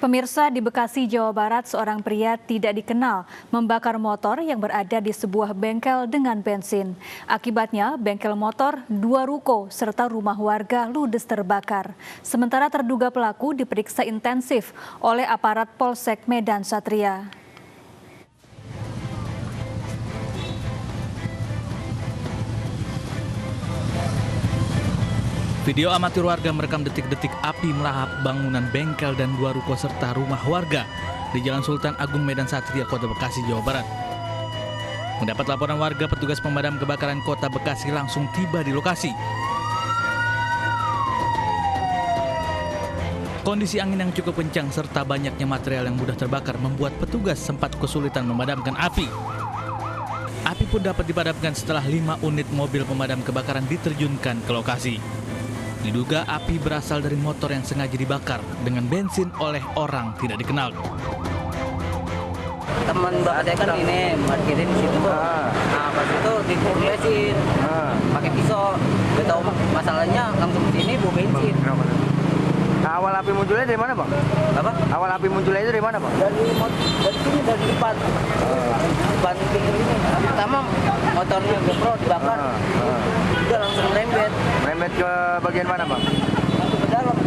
Pemirsa, di Bekasi, Jawa Barat, seorang pria tidak dikenal membakar motor yang berada di sebuah bengkel dengan bensin. Akibatnya, bengkel motor, 2 ruko, serta rumah warga ludes terbakar. Sementara terduga pelaku diperiksa intensif oleh aparat Polsek Medan Satria. Video amatir warga merekam detik-detik api melahap bangunan bengkel dan 2 ruko serta rumah warga di Jalan Sultan Agung Medan Satria, Kota Bekasi, Jawa Barat. Mendapat laporan warga, petugas pemadam kebakaran Kota Bekasi langsung tiba di lokasi. Kondisi angin yang cukup kencang serta banyaknya material yang mudah terbakar membuat petugas sempat kesulitan memadamkan api. Api pun dapat dipadamkan setelah 5 unit mobil pemadam kebakaran diterjunkan ke lokasi. Diduga api berasal dari motor yang sengaja dibakar dengan bensin oleh orang tidak dikenal. Teman Mbak saya kan ini parkirin di situ. Nah, pas itu dipulesin pakai pisau. Gak tahu masalahnya langsung sini bawa bensin. Nah, awal api munculnya dari mana, Bang? Apa? Awal api munculnya itu dari mana, Bang? Dari sini, dari depan. Depan pinggir ini. Pertama motornya GoPro dibakar. Juga langsung merembet. Merembet ke bagian mana, Bang? Langsung ke dalam.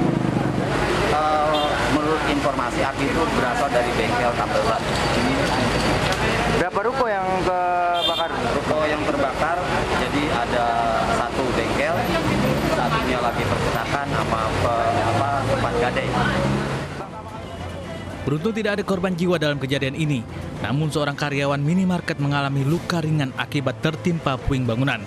Menurut informasi api itu berasal dari bengkel tambelan. Berapa ruko yang kebakar? Ruko yang terbakar, jadi ada 1 bengkel, satunya lagi percetakan sama tempat gadai. Beruntung tidak ada korban jiwa dalam kejadian ini, namun seorang karyawan minimarket mengalami luka ringan akibat tertimpa puing bangunan.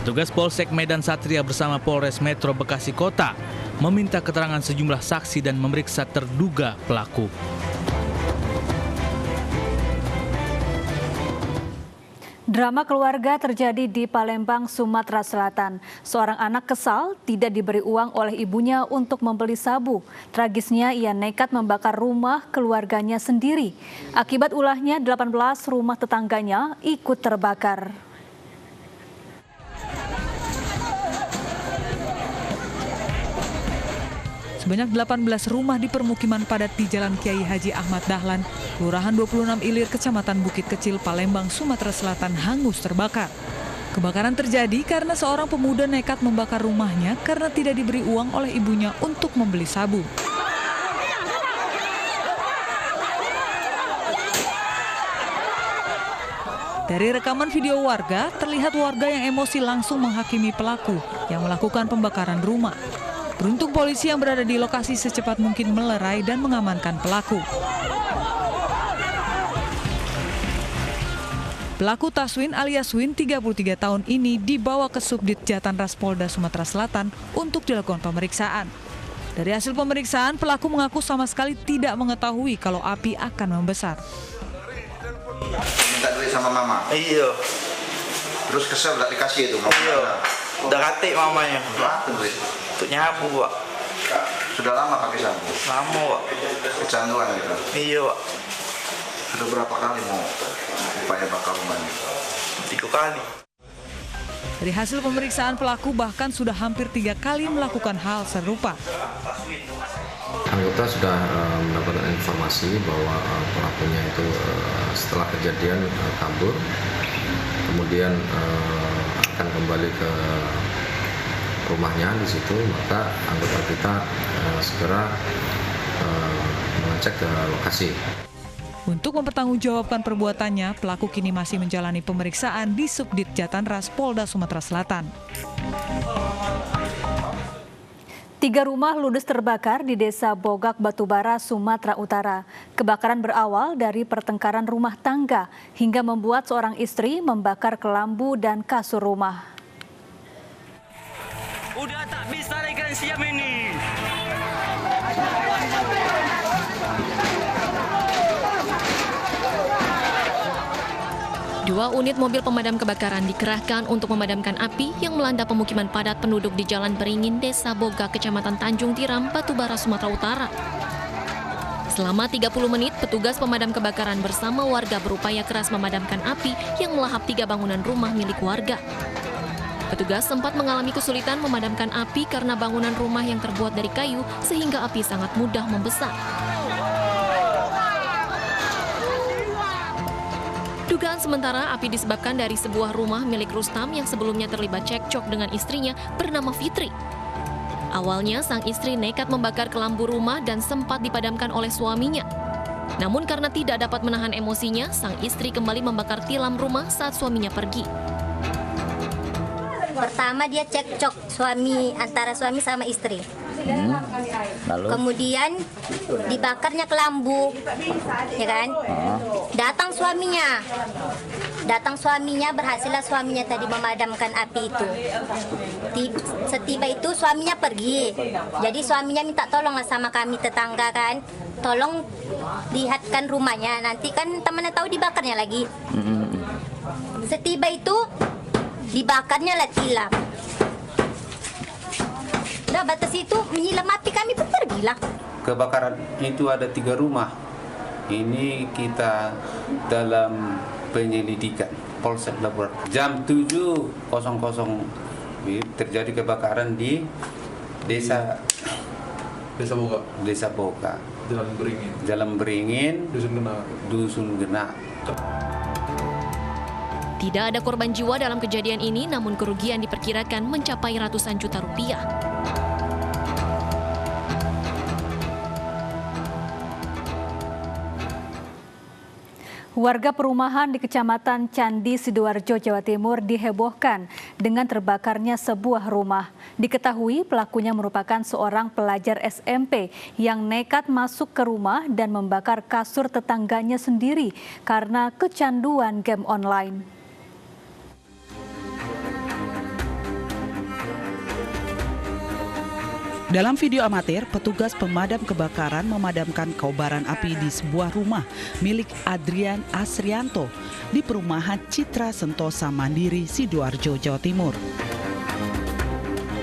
Petugas Polsek Medan Satria bersama Polres Metro Bekasi Kota meminta keterangan sejumlah saksi dan memeriksa terduga pelaku. Drama keluarga terjadi di Palembang, Sumatera Selatan. Seorang anak kesal tidak diberi uang oleh ibunya untuk membeli sabu. Tragisnya ia nekat membakar rumah keluarganya sendiri. Akibat ulahnya 18 rumah tetangganya ikut terbakar. Sebanyak 18 rumah di permukiman padat di Jalan Kiai Haji Ahmad Dahlan, Kelurahan 26 Ilir, Kecamatan Bukit Kecil, Palembang, Sumatera Selatan hangus terbakar. Kebakaran terjadi karena seorang pemuda nekat membakar rumahnya karena tidak diberi uang oleh ibunya untuk membeli sabu. Dari rekaman video warga, terlihat warga yang emosi langsung menghakimi pelaku yang melakukan pembakaran rumah. Beruntung polisi yang berada di lokasi secepat mungkin melerai dan mengamankan pelaku. Pelaku Taswin alias Win, 33 tahun ini dibawa ke Subdit Jatanras Polda Sumatera Selatan untuk dilakukan pemeriksaan. Dari hasil pemeriksaan, pelaku mengaku sama sekali tidak mengetahui kalau api akan membesar. Minta duit sama mama? Iya. Terus kesel gak dikasih itu? Iya. Udah katik mamanya. Berapa duit? Untuk nyabu, Pak. Sudah lama pakai sabu? Lama, Pak. Kecanduan gitu? Iya, Pak. Sudah berapa kali mau upaya bakar rumahnya? 3 kali. Dari hasil pemeriksaan, pelaku bahkan sudah hampir 3 kali melakukan hal serupa. Anggota sudah mendapatkan informasi bahwa pelakunya itu setelah kejadian kabur, kemudian akan kembali ke rumahnya di situ, maka anggota kita segera mengecek ke lokasi. Untuk mempertanggungjawabkan perbuatannya, pelaku kini masih menjalani pemeriksaan di Subdit Jatanras Polda Sumatera Selatan. 3 rumah ludes terbakar di Desa Bogak, Batubara, Sumatera Utara. Kebakaran berawal dari pertengkaran rumah tangga hingga membuat seorang istri membakar kelambu dan kasur rumah. Udah tak bisa lagi kalian siap ini. Dua unit mobil pemadam kebakaran dikerahkan untuk memadamkan api yang melanda pemukiman padat penduduk di Jalan Beringin, Desa Boga, Kecamatan Tanjung Tiram, Batubara, Sumatera Utara. Selama 30 menit, petugas pemadam kebakaran bersama warga berupaya keras memadamkan api yang melahap 3 bangunan rumah milik warga. Petugas sempat mengalami kesulitan memadamkan api karena bangunan rumah yang terbuat dari kayu sehingga api sangat mudah membesar. Dugaan sementara api disebabkan dari sebuah rumah milik Rustam yang sebelumnya terlibat cekcok dengan istrinya bernama Fitri. Awalnya sang istri nekat membakar kelambu rumah dan sempat dipadamkan oleh suaminya. Namun karena tidak dapat menahan emosinya, sang istri kembali membakar tilam rumah saat suaminya pergi. Pertama dia cekcok antara suami sama istri. Lalu? Kemudian dibakarnya kelambu, ya kan? Datang suaminya, berhasillah suaminya tadi memadamkan api itu. Setiba itu suaminya pergi. Jadi suaminya minta tolonglah sama kami tetangga kan, tolong lihatkan rumahnya. Nanti kan temannya tahu dibakarnya lagi. Setiba itu dibakarnya lah tilam. Udah batas itu menyilam api, kami pun pergilah. Kebakaran itu ada 3 rumah. Ini kita dalam penyelidikan Polsek Labuan. Jam 7.00 terjadi kebakaran di Desa Boga. Jalan Beringin, Dusun Gena. Tidak ada korban jiwa dalam kejadian ini, namun kerugian diperkirakan mencapai ratusan juta rupiah. Warga perumahan di Kecamatan Candi, Sidoarjo, Jawa Timur dihebohkan dengan terbakarnya sebuah rumah. Diketahui pelakunya merupakan seorang pelajar SMP yang nekat masuk ke rumah dan membakar kasur tetangganya sendiri karena kecanduan game online. Dalam video amatir, petugas pemadam kebakaran memadamkan kobaran api di sebuah rumah milik Adrian Asrianto di perumahan Citra Sentosa Mandiri, Sidoarjo, Jawa Timur.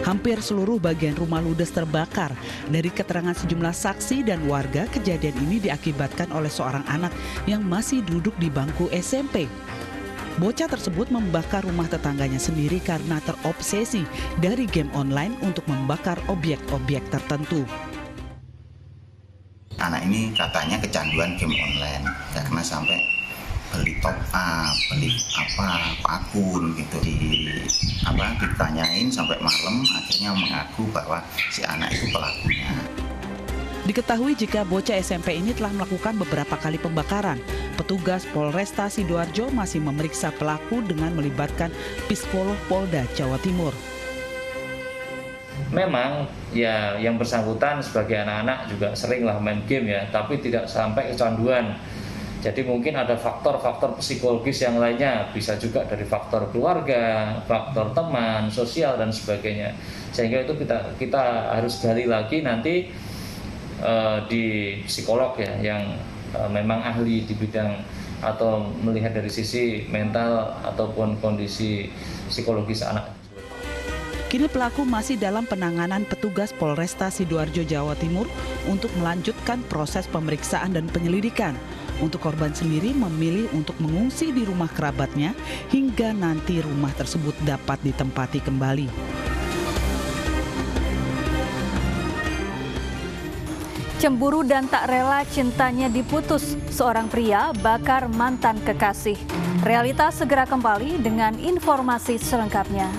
Hampir seluruh bagian rumah ludes terbakar. Dari keterangan sejumlah saksi dan warga, kejadian ini diakibatkan oleh seorang anak yang masih duduk di bangku SMP. Bocah tersebut membakar rumah tetangganya sendiri karena terobsesi dari game online untuk membakar objek-objek tertentu. Anak ini katanya kecanduan game online karena sampai beli top up, beli akun gitu, ditanyain sampai malam, akhirnya mengaku bahwa si anak itu pelakunya. Diketahui jika bocah SMP ini telah melakukan beberapa kali pembakaran. Petugas Polresta Sidoarjo masih memeriksa pelaku dengan melibatkan Psikolog Polda Jawa Timur. Memang ya yang bersangkutan sebagai anak-anak juga seringlah main game ya, tapi tidak sampai kecanduan. Jadi mungkin ada faktor-faktor psikologis yang lainnya, bisa juga dari faktor keluarga, faktor teman, sosial dan sebagainya. Sehingga itu kita harus gali lagi nanti di psikolog ya yang memang ahli di bidang atau melihat dari sisi mental ataupun kondisi psikologis anak. Kini pelaku masih dalam penanganan petugas Polresta Sidoarjo, Jawa Timur untuk melanjutkan proses pemeriksaan dan penyelidikan. Untuk korban sendiri memilih untuk mengungsi di rumah kerabatnya hingga nanti rumah tersebut dapat ditempati kembali. Cemburu dan tak rela cintanya diputus, seorang pria bakar mantan kekasih. Realitas segera kembali dengan informasi selengkapnya.